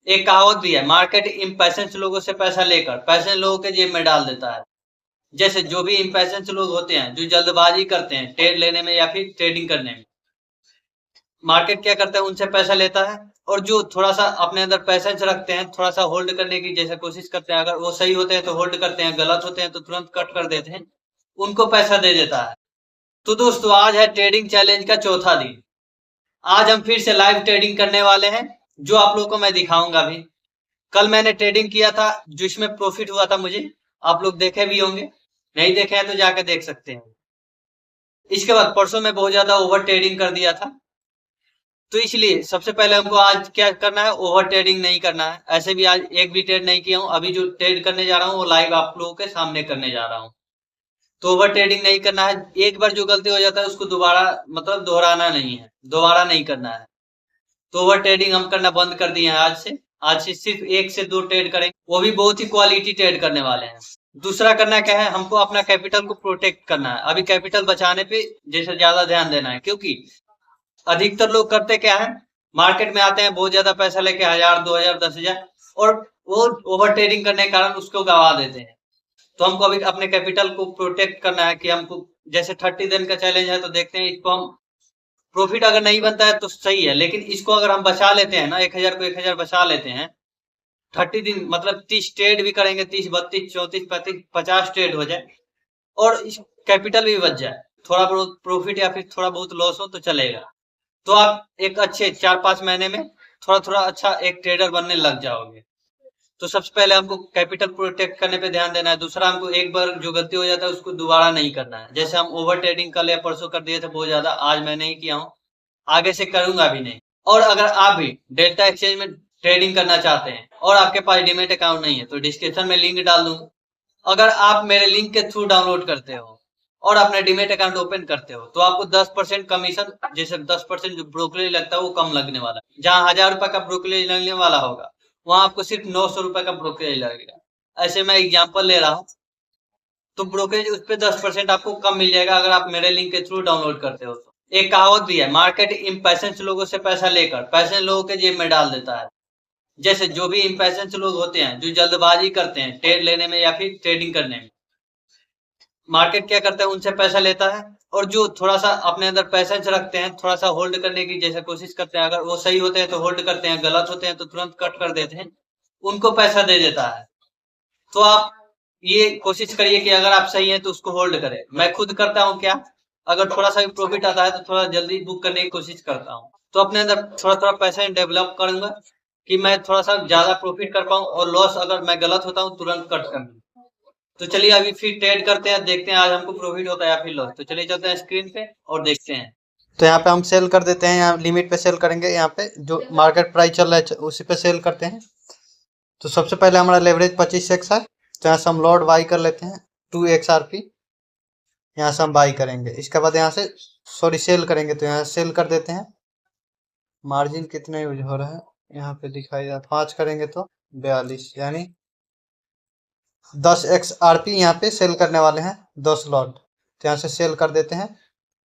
एक कहावत भी है, मार्केट इम्पैशंस लोगों से पैसा लेकर पैसे लोगों के जेब में डाल देता है। जैसे जो भी इम्पैशंस लोग होते हैं, जो जल्दबाजी करते हैं ट्रेड लेने में या फिर ट्रेडिंग करने में, मार्केट क्या करता है, उनसे पैसा लेता है। और जो थोड़ा सा अपने अंदर पैसेंस रखते हैं, थोड़ा सा होल्ड करने की जैसे कोशिश करते हैं, अगर वो सही होते हैं तो होल्ड करते हैं, गलत होते हैं तो तुरंत कट कर देते हैं, उनको पैसा दे देता है। तो दोस्तों, आज है ट्रेडिंग चैलेंज का चौथा दिन। आज हम फिर से लाइव ट्रेडिंग करने वाले हैं, जो आप लोगों को मैं दिखाऊंगा भी। कल मैंने ट्रेडिंग किया था, जिसमें प्रॉफिट हुआ था मुझे। आप लोग देखे भी होंगे, नहीं देखे हैं तो जाकर देख सकते हैं। इसके बाद परसों में बहुत ज्यादा ओवर ट्रेडिंग कर दिया था। तो इसलिए सबसे पहले हमको आज क्या करना है, ओवर ट्रेडिंग नहीं करना है। ऐसे भी आज एक भी ट्रेड नहीं किया हूँ, अभी जो ट्रेड करने जा रहा हूँ वो लाइव आप लोगों के सामने करने जा रहा हूँ। तो ओवर ट्रेडिंग नहीं करना है। एक बार जो गलती हो जाता है उसको दोबारा मतलब दोहराना नहीं है, दोबारा नहीं करना है। तो ओवर ट्रेडिंग हम करना बंद कर दिए हैं आज से। आज से सिर्फ 1 से 2 ट्रेड करेंगे, वो भी बहुत ही क्वालिटी ट्रेड करने वाले हैं। दूसरा करना क्या है, हमको अपना कैपिटल को प्रोटेक्ट करना है। अभी कैपिटल बचाने पे जैसे ज्यादा ध्यान देना है, क्योंकि अधिकतर लोग करते क्या है, मार्केट में आते हैं बहुत ज्यादा पैसा लेके, 1000 2000 10,000, और वो ओवर ट्रेडिंग करने के कारण उसको गवा देते हैं। तो हमको अभी अपने कैपिटल को प्रोटेक्ट करना है कि हमको जैसे 30 दिन का चैलेंज है, तो देखते हैं इसको हम प्रॉफिट अगर नहीं बनता है तो सही है, लेकिन इसको अगर हम बचा लेते हैं ना, 1000 को 1000 बचा लेते हैं, 30 दिन मतलब 30 ट्रेड भी करेंगे, 30 32 34 35 50 ट्रेड हो जाए, और इस कैपिटल भी बच जाए, थोड़ा बहुत प्रॉफिट या फिर थोड़ा बहुत लॉस हो तो चलेगा। तो आप एक अच्छे 4 5 महीने में थोड़ा थोड़ा अच्छा एक ट्रेडर बनने लग जाओगे। तो सबसे पहले हमको कैपिटल प्रोटेक्ट करने पे ध्यान देना है। दूसरा, हमको एक बार जो गलती हो जाता है उसको दोबारा नहीं करना है। जैसे हम ओवर ट्रेडिंग कल या परसों कर दिए थे बहुत ज्यादा, आज मैं नहीं किया हूँ, आगे से करूंगा भी नहीं। और अगर आप भी डेल्टा एक्सचेंज में ट्रेडिंग करना चाहते हैं और आपके पास डीमेट अकाउंट नहीं है, तो डिस्क्रिप्शन में लिंक डाल दूंगा। अगर आप मेरे लिंक के थ्रू डाउनलोड करते हो और अपना डीमेट अकाउंट ओपन करते हो, तो आपको 10% कमीशन, जैसे 10% जो ब्रोकरेज लगता है वो कम लगने वाला है। जहां 1000 रुपए का ब्रोकरेज लगने वाला होगा, वहां आपको सिर्फ 900 रुपए का ब्रोकरेज लगेगा। ऐसे मैं एग्जाम्पल ले रहा हूँ। तो ब्रोकरेज उस पर 10% आपको कम मिल जाएगा अगर आप मेरे लिंक के थ्रू डाउनलोड करते हो तो। एक कहावत भी है, मार्केट इम्पैशंस लोगों से पैसा लेकर पैसे लोगों के जेब में डाल देता है। जैसे जो भी इम्पैशंस लोग होते हैं, जो जल्दबाजी करते हैं ट्रेड लेने में या फिर ट्रेडिंग करने में, मार्केट क्या करता है, उनसे पैसा लेता है। और जो थोड़ा सा अपने अंदर पैसेंस रखते हैं, थोड़ा सा होल्ड करने की जैसे कोशिश करते हैं, अगर वो सही होते हैं तो होल्ड करते हैं, गलत होते हैं तो तुरंत कट कर देते हैं, उनको पैसा दे देता है। तो आप ये कोशिश करिए कि अगर आप सही हैं तो उसको होल्ड करें। मैं खुद करता हूँ क्या, अगर थोड़ा सा भी प्रॉफिट आता है तो थोड़ा जल्दी बुक करने की कोशिश करता हूँ। तो अपने अंदर थोड़ा थोड़ा पैसा डेवलप करूंगा कि मैं थोड़ा सा ज्यादा प्रॉफिट कर पाऊँ, और लॉस अगर मैं गलत होता हूँ तुरंत कट कर दूं। तो चलिए अभी फिर ट्रेड करते हैं, देखते हैं आज हमको प्रॉफिट होता है या फिर लॉस। तो चलिए चलते हैं स्क्रीन पे और देखते हैं। तो यहाँ पे हम सेल कर देते हैं, यहाँ लिमिट पे सेल करेंगे, यहाँ पे जो मार्केट प्राइस चल रहा है उसी पे सेल करते हैं। तो सबसे पहले हमारा लेवरेज 25x है, तो यहाँ से हम लॉट बाई कर लेते हैं 2 XRP। यहाँ से हम बाई करेंगे, इसके बाद यहाँ से सॉरी सेल करेंगे, तो यहाँ सेल कर देते हैं। मार्जिन कितने यूज हो रहा है यहाँ पे दिखाई दे, 5 करेंगे तो 42, यानी 10 XRP यहाँ पे सेल करने वाले हैं, 10 लॉट। तो यहाँ से सेल कर देते हैं,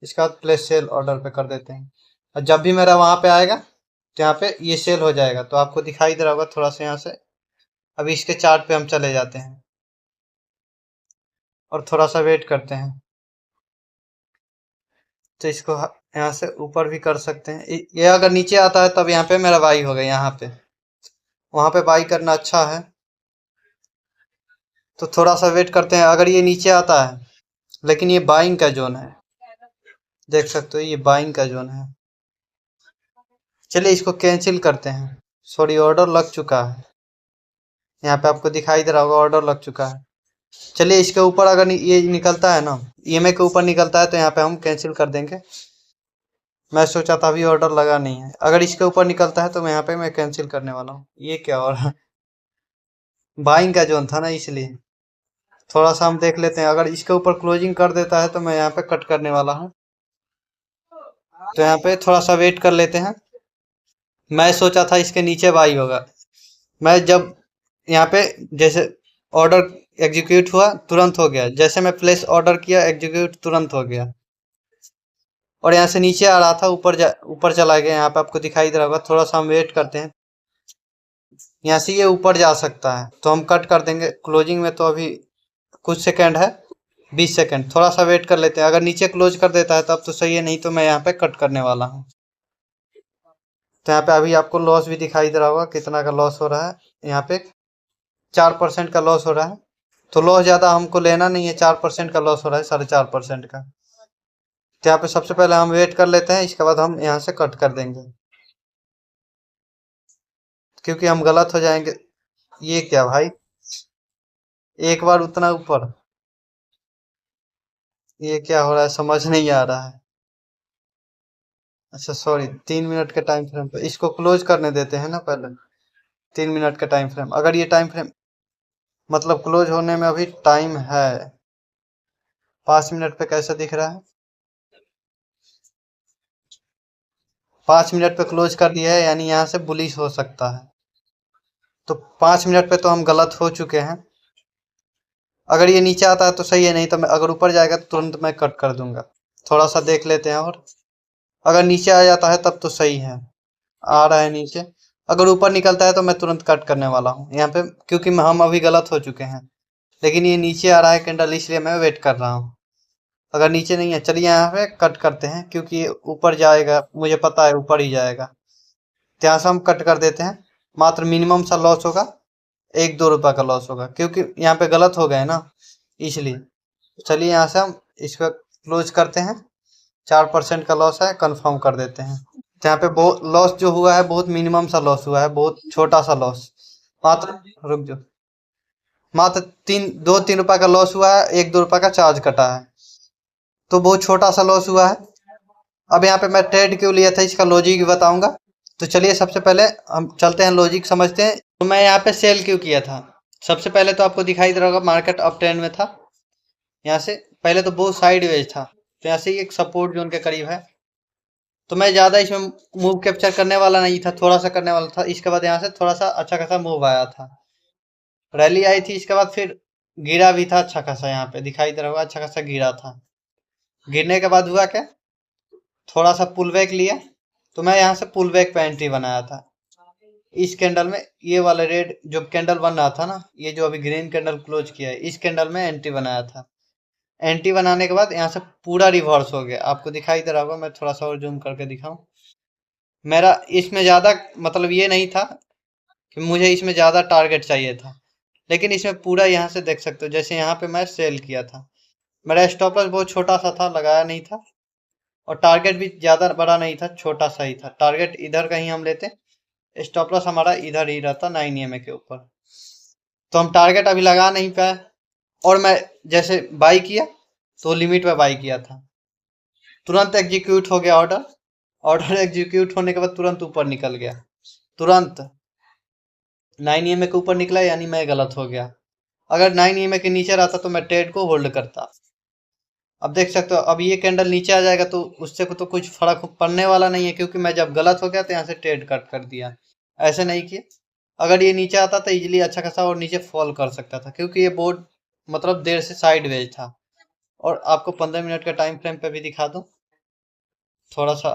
इसके बाद प्लेस सेल ऑर्डर पे कर देते हैं। और जब भी मेरा वहाँ पे आएगा तो यहाँ पे ये सेल हो जाएगा, तो आपको दिखाई दे रहा होगा थोड़ा सा यहाँ से। अभी इसके चार्ट पे हम चले जाते हैं और थोड़ा सा वेट करते हैं। तो इसको यहाँ से ऊपर भी कर सकते हैं, ये अगर नीचे आता है तब यहाँ पे मेरा बाई होगा, यहाँ पे वहाँ पे बाई करना अच्छा है। तो थोड़ा सा वेट करते हैं, अगर ये नीचे आता है, लेकिन ये बाइंग का जोन है, देख सकते हो ये बाइंग का जोन है। चलिए इसको कैंसिल करते हैं, सॉरी ऑर्डर लग चुका है, यहाँ पे आपको दिखाई दे रहा होगा ऑर्डर लग चुका है। चलिए इसके ऊपर अगर ये निकलता है ना, ईएमआई के ऊपर निकलता है, तो यहाँ पे हम कैंसिल कर देंगे। मैं सोचा था अभी ऑर्डर लगा नहीं है, अगर इसके ऊपर निकलता है तो मैं यहाँ पे मैं कैंसिल करने वाला हूँ। ये क्या हो रहा है, बाइंग का जोन था ना, इसलिए थोड़ा सा हम देख लेते हैं। अगर इसके ऊपर क्लोजिंग कर देता है तो मैं यहाँ पे कट करने वाला हूँ। तो यहाँ पे थोड़ा सा वेट कर लेते हैं। मैं सोचा था इसके नीचे बाई होगा, मैं जब यहाँ पे जैसे ऑर्डर एग्जीक्यूट हुआ तुरंत हो गया, जैसे मैं प्लेस ऑर्डर किया एग्जीक्यूट तुरंत हो गया। और यहाँ से नीचे आ रहा था, ऊपर चला गया, यहाँ पे आपको दिखाई दे रहा होगा। थोड़ा सा हम वेट करते हैं, यहाँ से ये ऊपर जा सकता है, तो हम कट कर देंगे क्लोजिंग में। तो अभी कुछ सेकंड है, 20 सेकंड, थोड़ा सा वेट कर लेते हैं। अगर नीचे क्लोज कर देता है तब तो सही है, नहीं तो मैं यहाँ पे कट करने वाला हूँ। तो यहाँ पे अभी आपको लॉस भी दिखाई दे रहा होगा, कितना का लॉस हो रहा है। यहाँ पे 4% का लॉस हो रहा है। तो लॉस ज़्यादा हमको लेना नहीं है, 4% का लॉस हो रहा है, 4.5% का। तो यहाँ पे सबसे पहले हम वेट कर लेते हैं, इसके बाद हम यहाँ से कट कर देंगे, क्योंकि हम गलत हो जाएंगे। ये क्या भाई, एक बार उतना ऊपर, ये क्या हो रहा है समझ नहीं आ रहा है। अच्छा सॉरी, 3 मिनट के टाइम फ्रेम पे इसको क्लोज करने देते हैं ना पहले। 3 मिनट का टाइम फ्रेम, अगर ये टाइम फ्रेम मतलब क्लोज होने में अभी टाइम है। 5 मिनट पे कैसे दिख रहा है, 5 मिनट पे क्लोज कर दिया है, यानी यहाँ से बुलिश हो सकता है। तो 5 मिनट पे तो हम गलत हो चुके हैं। अगर ये नीचे आता है तो सही है, नहीं तो मैं अगर ऊपर जाएगा तो तुरंत मैं कट कर दूंगा। थोड़ा सा देख लेते हैं, और अगर नीचे आ जाता है तब तो सही है। आ रहा है नीचे, अगर ऊपर निकलता है तो मैं तुरंत कट करने वाला हूँ यहाँ पे, क्योंकि हम अभी गलत हो चुके हैं। लेकिन ये नीचे आ रहा है कैंडल, इसलिए मैं वेट कर रहा हूँ। अगर नीचे नहीं है, चलिए यहाँ पे कट करते हैं, क्योंकि ये ऊपर जाएगा, मुझे पता है ऊपर ही जाएगा। तो यहाँ से हम कट कर देते हैं। मात्र मिनिमम सा लॉस होगा, 1-2 रुपये का लॉस होगा, क्योंकि यहाँ पे गलत हो गए ना, इसलिए। चलिए यहाँ से हम इसको क्लोज करते हैं। 4% का लॉस है, कंफर्म कर देते हैं। तो यहाँ पे बहुत लॉस जो हुआ है, बहुत मिनिमम सा लॉस हुआ है, बहुत छोटा सा लॉस। मात्र, रुक जाओ, मात्र 2-3 रुपए का लॉस हुआ है, 1-2 रुपए का चार्ज कटा है, तो बहुत छोटा सा लॉस हुआ है। अब यहाँ पे मैं ट्रेड क्यों लिया था, इसका लॉजिक बताऊंगा। तो चलिए सबसे पहले हम चलते हैं, लॉजिक समझते हैं। तो मैं यहाँ पे सेल क्यों किया था, सबसे पहले तो आपको दिखाई दे रहा होगा मार्केट अप ट्रेंड में था। यहाँ से पहले तो बहुत साइडवेज था, तो यहाँ से एक सपोर्ट जोन के करीब है। तो मैं ज़्यादा इसमें मूव कैप्चर करने वाला नहीं था, थोड़ा सा करने वाला था। इसके बाद यहाँ से थोड़ा सा अच्छा खासा मूव आया था, रैली आई थी। इसके बाद फिर गिरा भी था अच्छा खासा, यहाँ पे दिखाई दे रहा होगा अच्छा खासा गिरा था। गिरने के बाद हुआ क्या, थोड़ा सा पुल बैक लिया, तो मैं यहाँ से पुल बैक पे एंट्री बनाया था। इस कैंडल में ये वाला रेड जो कैंडल बन रहा था ना, ये जो अभी ग्रीन कैंडल क्लोज किया है, इस कैंडल में एंट्री बनाया था। एंट्री बनाने के बाद यहाँ से पूरा रिवर्स हो गया, आपको दिखाई दे रहा होगा। मैं थोड़ा सा और जूम करके दिखाऊं, मेरा इसमें ज़्यादा मतलब ये नहीं था कि मुझे इसमें ज़्यादा टारगेट चाहिए था, लेकिन इसमें पूरा यहाँ से देख सकते हो, जैसे यहाँ पे मैं सेल किया था। मेरा स्टॉप लॉस बहुत छोटा सा था, लगाया नहीं था, और टारगेट भी ज़्यादा बड़ा नहीं था, छोटा सा ही था। टारगेट इधर कहीं हम लेते, स्टॉप लॉस हमारा इधर ही रहता 9 EMA के ऊपर। तो हम टारगेट अभी लगा नहीं पाए, और मैं जैसे बाई किया तो लिमिट में बाई किया था, तुरंत एग्जीक्यूट हो गया ऑर्डर। ऑर्डर एग्जीक्यूट होने के बाद तुरंत ऊपर निकल गया, तुरंत 9 EMA के ऊपर निकला, यानी मैं गलत हो गया। अगर 9 EMA के नीचे रहता तो मैं ट्रेड को होल्ड करता। अब देख सकते हो, अब ये कैंडल नीचे आ जाएगा तो उससे तो कुछ फर्क पड़ने वाला नहीं है, क्योंकि मैं जब गलत हो गया तो यहाँ से ट्रेड कट कर दिया, ऐसे नहीं किया। अगर ये नीचे आता तो इजीली अच्छा खासा और नीचे फॉल कर सकता था, क्योंकि ये बोर्ड मतलब देर से साइडवेज था। और आपको 15 मिनट का टाइम फ्रेम पे भी दिखा दूं, थोड़ा सा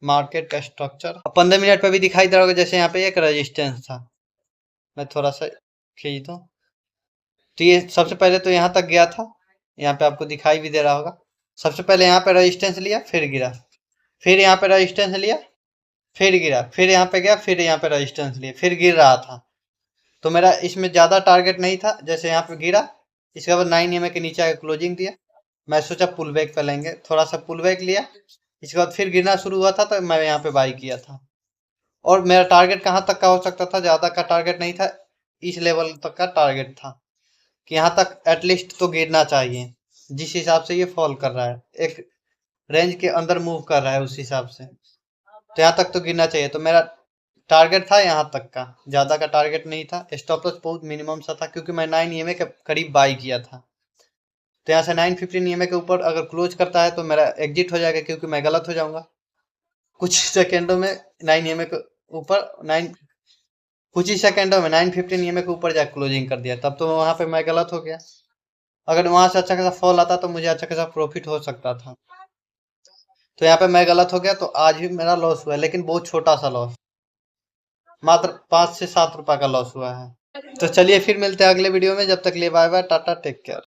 मार्केट का स्ट्रक्चर 15 मिनट पे भी दिखाई दे रहा होगा। जैसे यहाँ पे एक रेजिस्टेंस था, मैं थोड़ा सा खींच दूं, तो ये सबसे पहले तो यहाँ तक गया था, यहाँ पे आपको दिखाई भी दे रहा होगा। सबसे पहले यहाँ पे रेजिस्टेंस लिया, फिर गिरा, फिर यहाँ पे रेजिस्टेंस लिया, फिर गिरा, फिर यहाँ पे गया, फिर यहाँ पे रेजिस्टेंस लिया, फिर गिर रहा था। तो मेरा इसमें ज़्यादा टारगेट नहीं था। जैसे यहाँ पे गिरा, इसके बाद 9 EMA के नीचे आके क्लोजिंग दिया, मैं सोचा पुल बैक पे लेंगे, थोड़ा सा पुल बैक लिया। इसके बाद फिर गिरना शुरू हुआ था, तो मैं यहाँ पे बाई किया था। और मेरा टारगेट कहाँ तक का हो सकता था, ज़्यादा का टारगेट नहीं था, इस लेवल तक का टारगेट था कि यहाँ तक एटलीस्ट तो गिरना चाहिए। जिस हिसाब से ये फॉल कर रहा है, एक रेंज के अंदर मूव कर रहा है, उस हिसाब से तो यहाँ तक तो गिरना चाहिए। तो मेरा टारगेट था यहाँ तक का, ज़्यादा का टारगेट नहीं था। स्टॉप लॉस बहुत मिनिमम सा था, क्योंकि मैं 9 EMA के करीब बाई किया था। तो यहाँ से 915 EMA के ऊपर अगर क्लोज करता है तो मेरा एग्जिट हो जाएगा, क्योंकि मैं गलत हो जाऊंगा। कुछ सेकेंडों में 9 EMA के ऊपर, कुछ ही सेकेंडों में 915 EMA के ऊपर जाकर क्लोजिंग कर दिया, तब तो वहाँ पे मैं गलत हो गया। अगर वहाँ से अच्छा खासा फॉल आता तो मुझे अच्छा खासा प्रॉफिट हो सकता था। तो यहाँ पे मैं गलत हो गया, तो आज भी मेरा लॉस हुआ है, लेकिन बहुत छोटा सा लॉस, मात्र 5 से 7 रुपए का लॉस हुआ है। तो चलिए फिर मिलते हैं अगले वीडियो में, जब तक लिए bye bye, tata, take care.